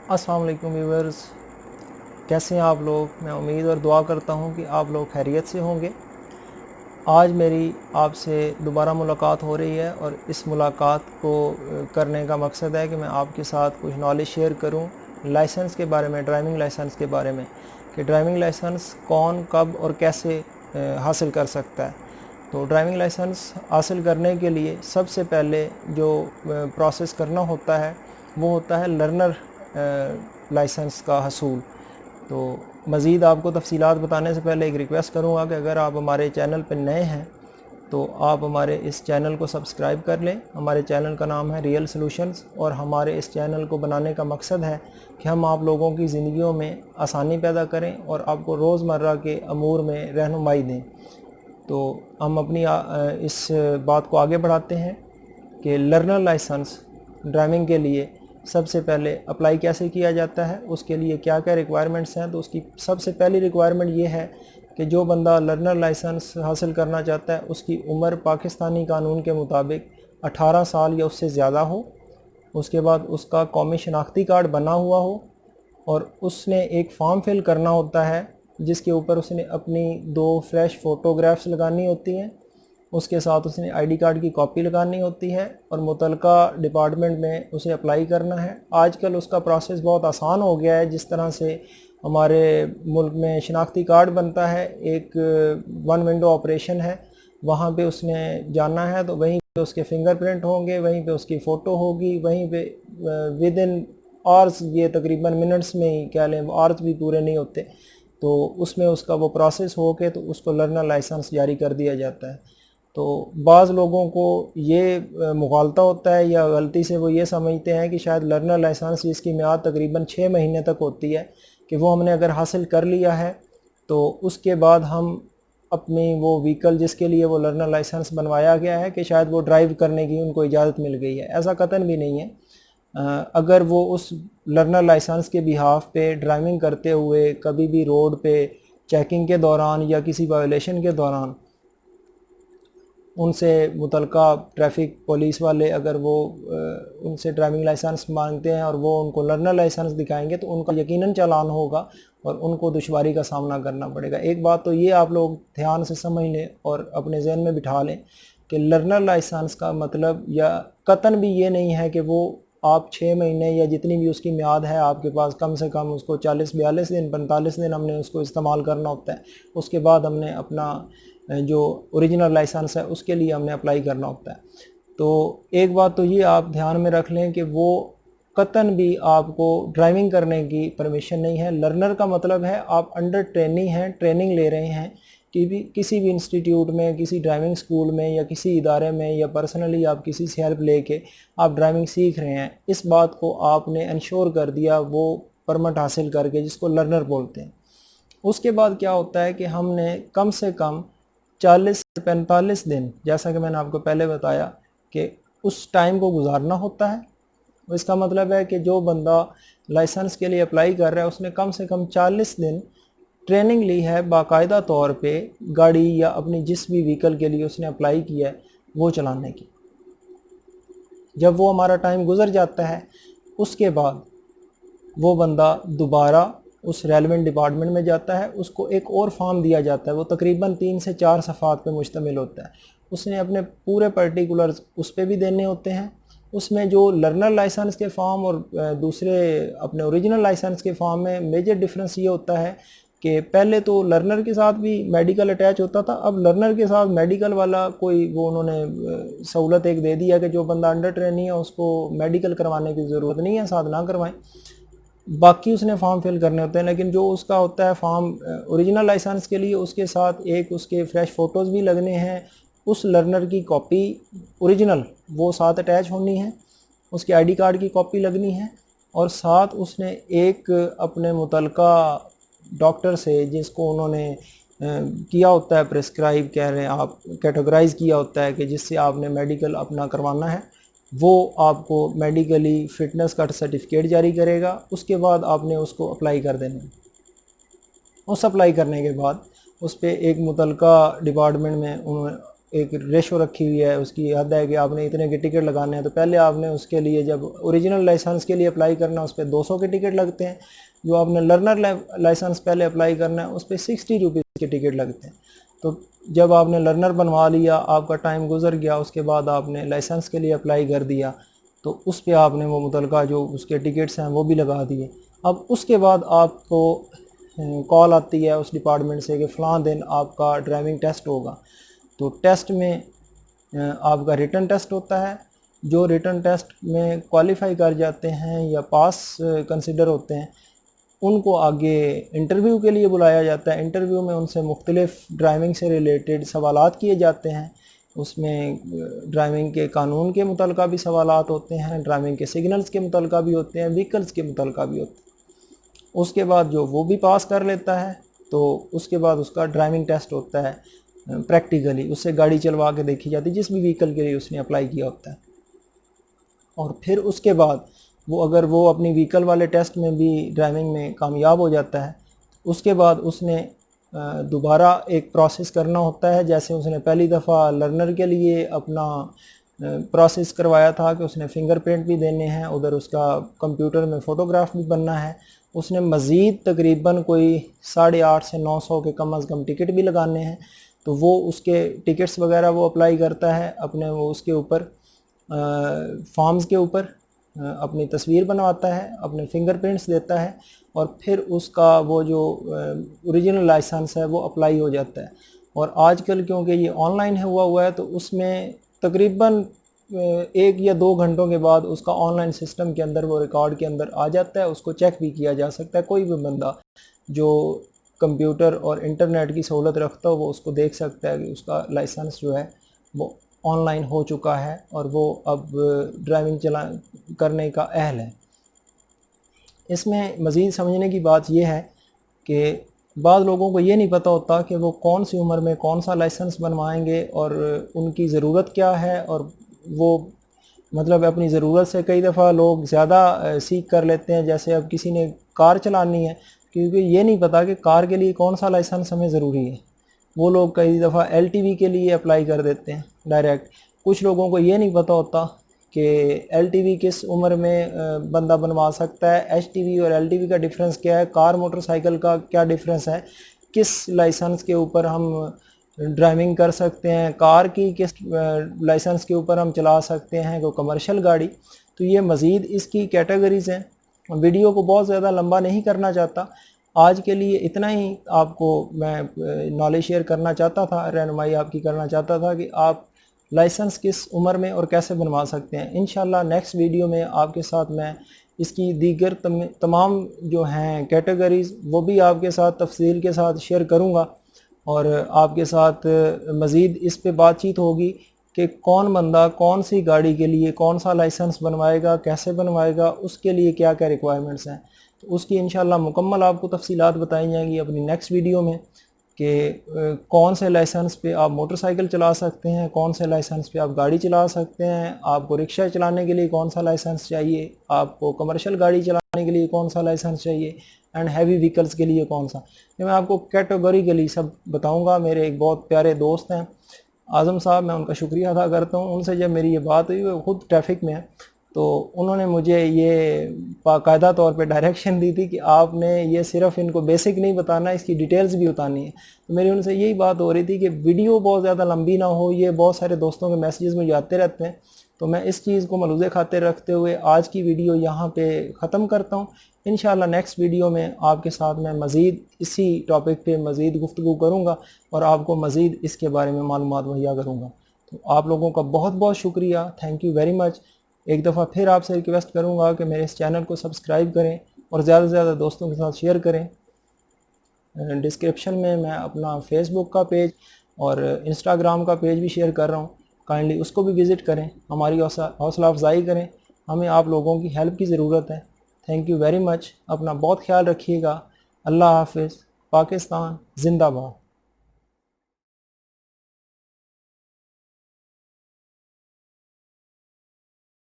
अस्सलाम वालेकुम व्यूअर्स, कैसे हैं आप लोग। मैं उम्मीद और दुआ करता हूं कि आप लोग खैरियत से होंगे। आज मेरी आपसे दोबारा मुलाकात हो रही है और इस मुलाकात को करने का मकसद है कि मैं आपके साथ कुछ नॉलेज शेयर करूं लाइसेंस के बारे में, ड्राइविंग लाइसेंस के बारे में, कि ड्राइविंग लाइसेंस कौन कब और कैसे हासिल कर सकता है। तो ड्राइविंग लाइसेंस हासिल करने के लिए सबसे पहले जो प्रोसेस करना होता है वो होता है लर्नर लाइसेंस का हसूल। तो मज़ीद आपको तफसीलात बताने से पहले एक रिक्वेस्ट करूँगा कि अगर आप हमारे चैनल पर नए हैं तो आप हमारे इस चैनल को सब्सक्राइब कर लें। हमारे चैनल का नाम है रियल सॉल्यूशंस और हमारे इस चैनल को बनाने का मकसद है कि हम आप लोगों की ज़िंदगियों में आसानी पैदा करें और आपको रोज़मर्रा के अमूर में रहनुमाई दें। तो हम अपनी इस बात को आगे बढ़ाते हैं कि लर्नर लाइसेंस ड्राइविंग के लिए सबसे पहले अप्लाई कैसे किया जाता है, उसके लिए क्या क्या रिक्वायरमेंट्स हैं। तो उसकी सबसे पहली रिक्वायरमेंट ये है कि जो बंदा लर्नर लाइसेंस हासिल करना चाहता है उसकी उम्र पाकिस्तानी कानून के मुताबिक 18 साल या उससे ज़्यादा हो। उसके बाद उसका कौमी शनाख्ती कार्ड बना हुआ हो और उसने एक फॉर्म फिल करना होता है जिसके ऊपर उसने अपनी 2 फ्रेश फ़ोटोग्राफ्स लगानी होती हैं। उसके साथ उसने आईडी कार्ड की कॉपी लगानी होती है और मुतलका डिपार्टमेंट में उसे अप्लाई करना है। आजकल उसका प्रोसेस बहुत आसान हो गया है। जिस तरह से हमारे मुल्क में शनाख्ती कार्ड बनता है, एक वन विंडो ऑपरेशन है, वहाँ पे उसने जाना है तो वहीं पे उसके फिंगरप्रिंट होंगे, वहीं पे उसकी फ़ोटो होगी, वहीं पे विद इन आवर्स, ये तकरीबन मिनट्स में ही कह लें, आवर्स भी पूरे नहीं होते, तो उसमें उसका वो प्रोसेस हो के तो उसको लर्नर लाइसेंस जारी कर दिया जाता है। तो बाज़ लोगों को ये मुगालता होता है या गलती से वो ये समझते हैं कि शायद लर्नर लाइसेंस जिसकी मियाद तकरीबन 6 महीने तक होती है कि वो हमने अगर हासिल कर लिया है तो उसके बाद हम अपनी वो व्हीकल जिसके लिए वो लर्नर लाइसेंस बनवाया गया है कि शायद वो ड्राइव करने की उनको इजाज़त मिल गई है। ऐसा कतई भी नहीं है। अगर वो उस लर्नर लाइसेंस के बिहाफ पे ड्राइविंग करते हुए कभी भी रोड पे चेकिंग के दौरान या किसी वायोलेशन के दौरान उनसे मुतलका ट्रैफिक पुलिस वाले अगर वो उनसे ड्राइविंग लाइसेंस मांगते हैं और वो उनको लर्नर लाइसेंस दिखाएंगे तो उनका यकीनन चालान होगा और उनको दुश्वारी का सामना करना पड़ेगा। एक बात तो ये आप लोग ध्यान से समझ लें और अपने जहन में बिठा लें कि लर्नर लाइसेंस का मतलब या कतन भी ये नहीं है कि वो आप 6 महीने या जितनी भी उसकी मियाद है आपके पास, कम से कम उसको 40-42 दिन 45 दिन हमने उसको इस्तेमाल करना होता है। उसके बाद हमने अपना जो ओरिजिनल लाइसेंस है उसके लिए हमने अप्लाई करना होता है। तो एक बात तो ये आप ध्यान में रख लें कि वो कतन भी आपको ड्राइविंग करने की परमिशन नहीं है। लर्नर का मतलब है आप अंडर ट्रेनिंग हैं, ट्रेनिंग ले रहे हैं कि भी किसी भी इंस्टीट्यूट में, किसी ड्राइविंग स्कूल में या किसी इदारे में या पर्सनली आप किसी से हेल्प लेके आप ड्राइविंग सीख रहे हैं। इस बात को आपने इंश्योर कर दिया वो परमिट हासिल करके, जिसको लर्नर बोलते हैं। उसके बाद क्या होता है कि हमने कम से कम 40 से 45 दिन, जैसा कि मैंने आपको पहले बताया, कि उस टाइम को गुजारना होता है। इसका मतलब है कि जो बंदा लाइसेंस के लिए अप्लाई कर रहा है उसने कम से कम 40 दिन ट्रेनिंग ली है बाकायदा तौर पे गाड़ी या अपनी जिस भी व्हीकल के लिए उसने अप्लाई किया है वो चलाने की। जब वो हमारा टाइम गुजर जाता है उसके बाद वो बंदा दोबारा उस रेलेवेंट डिपार्टमेंट में जाता है। उसको एक और फॉर्म दिया जाता है, वो तकरीबन 3 से 4 सफ़ात पे मुश्तमिल होता है। उसने अपने पूरे पर्टिकुलर्स उस पर भी देने होते हैं। उसमें जो लर्नर लाइसेंस के फॉर्म और दूसरे अपने ओरिजिनल लाइसेंस के फॉर्म में मेजर डिफरेंस ये होता है कि पहले तो लर्नर के साथ भी मेडिकल अटैच होता था, अब लर्नर के साथ मेडिकल वाला कोई वो उन्होंने सहूलत एक दे दी है कि जो बंदा अंडर ट्रेनिंग है उसको मेडिकल करवाने की ज़रूरत नहीं है, साथ ना करवाएं। बाकी उसने फॉर्म फिल करने होते हैं, लेकिन जो उसका होता है फॉर्म ओरिजिनल लाइसेंस के लिए, उसके साथ एक उसके फ्रेश फ़ोटोज़ भी लगने हैं, उस लर्नर की कॉपी ओरिजिनल वो साथ अटैच होनी है, उसके आईडी कार्ड की कॉपी लगनी है और साथ उसने एक अपने मुतलका डॉक्टर से, जिसको उन्होंने किया होता है प्रिस्क्राइब, कह रहे हैं आप, कैटेगराइज़ किया होता है कि जिससे आपने मेडिकल अपना करवाना है, वो आपको मेडिकली फ़िटनेस का सर्टिफिकेट जारी करेगा। उसके बाद आपने उसको अप्लाई कर देना है। उस अप्लाई करने के बाद उस पर एक मुतलका डिपार्टमेंट में उन्होंने एक रेशो रखी हुई है, उसकी हद है कि आपने इतने के टिकट लगाने हैं। तो पहले आपने उसके लिए जब ओरिजिनल लाइसेंस के लिए अप्लाई करना है उस पर 200 के टिकट लगते हैं। जो आपने लर्नर लाइसेंस पहले अप्लाई करना है उस पर 60 रुपीज़ के टिकट लगते हैं। तो जब आपने लर्नर बनवा लिया, आपका टाइम गुजर गया, उसके बाद आपने लाइसेंस के लिए अप्लाई कर दिया, तो उस पर आपने वो मुतलका जो उसके टिकट्स हैं वो भी लगा दिए। अब उसके बाद आपको कॉल आती है उस डिपार्टमेंट से कि फ़लाँ दिन आपका ड्राइविंग टेस्ट होगा। तो टेस्ट में आपका रिटन टेस्ट होता है। जो रिटन टेस्ट में क्वालिफाई कर जाते हैं या पास कंसिडर होते हैं, उनको आगे इंटरव्यू के लिए बुलाया जाता है। इंटरव्यू में उनसे मुख्तलिफ ड्राइविंग से रिलेटेड सवालात किए जाते हैं। उसमें ड्राइविंग के कानून के मुतल्लिक़ भी सवालात होते हैं, ड्राइविंग के सिग्नल्स के मुतल्लिक़ भी होते हैं, व्हीकल्स के मुतल्लिक़ भी होते हैं। उसके बाद जो वो भी पास कर लेता है तो उसके बाद उसका ड्राइविंग टेस्ट होता है प्रैक्टिकली, उससे गाड़ी चलवा के देखी जाती है जिस भी व्हीकल के लिए उसने अप्लाई किया होता है। और फिर उसके बाद वो अगर वो अपनी व्हीकल वाले टेस्ट में भी ड्राइविंग में कामयाब हो जाता है, उसके बाद उसने दोबारा एक प्रोसेस करना होता है। जैसे उसने पहली दफ़ा लर्नर के लिए अपना प्रोसेस करवाया था कि उसने फिंगरप्रिंट भी देने हैं, उधर उसका कंप्यूटर में फ़ोटोग्राफ भी बनना है। उसने मज़ीद तकरीबन कोई 850 से 900 के कम अज़ कम टिकट भी लगाने हैं। तो वो उसके टिकट्स वगैरह वो अप्लाई करता है अपने, वो उसके ऊपर फॉर्म्स के ऊपर अपनी तस्वीर बनवाता है, अपने फिंगरप्रिंट्स देता है, और फिर उसका वो जो ओरिजिनल लाइसेंस है वो अप्लाई हो जाता है। और आजकल क्योंकि ये ऑनलाइन हुआ है तो उसमें तकरीबन 1 या 2 घंटों के बाद उसका ऑनलाइन सिस्टम के अंदर वो रिकॉर्ड के अंदर आ जाता है। उसको चेक भी किया जा सकता है। कोई भी बंदा जो कंप्यूटर और इंटरनेट की सहूलत रखता हो वो उसको देख सकता है कि उसका लाइसेंस जो है वो ऑनलाइन हो चुका है और वो अब ड्राइविंग करने का अहल है। इसमें मज़ीद समझने की बात यह है कि बाद लोगों को ये नहीं पता होता कि वो कौन सी उम्र में कौन सा लाइसेंस बनवाएंगे और उनकी ज़रूरत क्या है। और वो मतलब अपनी ज़रूरत से कई दफ़ा लोग ज़्यादा सीख कर लेते हैं। जैसे अब किसी ने कार चलानी है, क्योंकि ये नहीं पता कि कार के लिए कौन सा लाइसेंस हमें ज़रूरी है, वो लोग कई दफ़ा एलटीवी के लिए अप्लाई कर देते हैं डायरेक्ट। कुछ लोगों को ये नहीं पता होता कि एलटीवी किस उम्र में बंदा बनवा सकता है, एचटीवी और एलटीवी का डिफरेंस क्या है, कार मोटरसाइकिल का क्या डिफरेंस है, किस लाइसेंस के ऊपर हम ड्राइविंग कर सकते हैं, कार की किस लाइसेंस के ऊपर हम चला सकते हैं कोई कमर्शियल गाड़ी। तो ये मज़ीद इसकी कैटेगरीज़ हैं। वीडियो को बहुत ज़्यादा लंबा नहीं करना चाहता, आज के लिए इतना ही आपको मैं नॉलेज शेयर करना चाहता था, रहनुमाई आपकी करना चाहता था कि आप लाइसेंस किस उम्र में और कैसे बनवा सकते हैं। इंशाल्लाह नेक्स्ट वीडियो में आपके साथ मैं इसकी दीगर तमाम जो हैं कैटेगरीज़ वो भी आपके साथ तफसील के साथ शेयर करूँगा, और आपके साथ मज़ीद इस पे बातचीत होगी कि कौन बंदा कौन सी गाड़ी के लिए कौन सा लाइसेंस बनवाएगा, कैसे बनवाएगा, उसके लिए क्या क्या रिक्वायरमेंट्स हैं। तो उसकी इंशाल्लाह मुकम्मल आपको तफसीलात बताई जाएंगी अपनी नेक्स्ट वीडियो में कि कौन से लाइसेंस पे आप मोटरसाइकिल चला सकते हैं, कौन से लाइसेंस पे आप गाड़ी चला सकते हैं, आपको रिक्शा चलाने के लिए कौन सा लाइसेंस चाहिए, आपको कमर्शियल गाड़ी चलाने के लिए कौन सा लाइसेंस चाहिए, एंड हैवी व्हीकल्स के लिए कौन सा। ये मैं आपको कैटेगोरिकली सब बताऊंगा। मेरे एक बहुत प्यारे दोस्त हैं आज़म साहब, मैं उनका शुक्रिया अदा करता हूँ। उनसे जब मेरी ये बात हुई, वो खुद ट्रैफिक में है, तो उन्होंने मुझे ये बाकायदा तौर पे डायरेक्शन दी थी कि आपने ये सिर्फ इनको बेसिक नहीं बताना, इसकी डिटेल्स भी बतानी है। तो मेरी उनसे यही बात हो रही थी कि वीडियो बहुत ज़्यादा लंबी ना हो। ये बहुत सारे दोस्तों के मैसेजेस मुझे आते रहते हैं, तो मैं इस चीज़ को मलूज़े खातिर रखते हुए आज की वीडियो यहाँ पे ख़त्म करता हूँ। इंशाल्लाह नेक्स्ट वीडियो में आपके साथ मैं मज़ीद इसी टॉपिक पे मज़ीद गुफ्तगू करूँगा और आपको मज़ीद इसके बारे में मालूमात मुहैया करूँगा। तो आप लोगों का बहुत बहुत शुक्रिया, थैंक यू वेरी मच। एक दफ़ा फिर आपसे रिक्वेस्ट करूँगा कि मेरे इस चैनल को सब्सक्राइब करें और ज़्यादा से ज़्यादा दोस्तों के साथ शेयर करें। डिस्क्रिप्शन में मैं अपना फेसबुक का पेज और इंस्टाग्राम का पेज भी शेयर कर रहा हूँ, काइंडली उसको भी विज़िट करें, हमारी हौसला अफजाई करें। हमें आप लोगों की हेल्प की ज़रूरत है। Thank you very much. अपना बहुत ख्याल रखिएगा। अल्लाह हाफिज़। पाकिस्तान जिंदाबाद।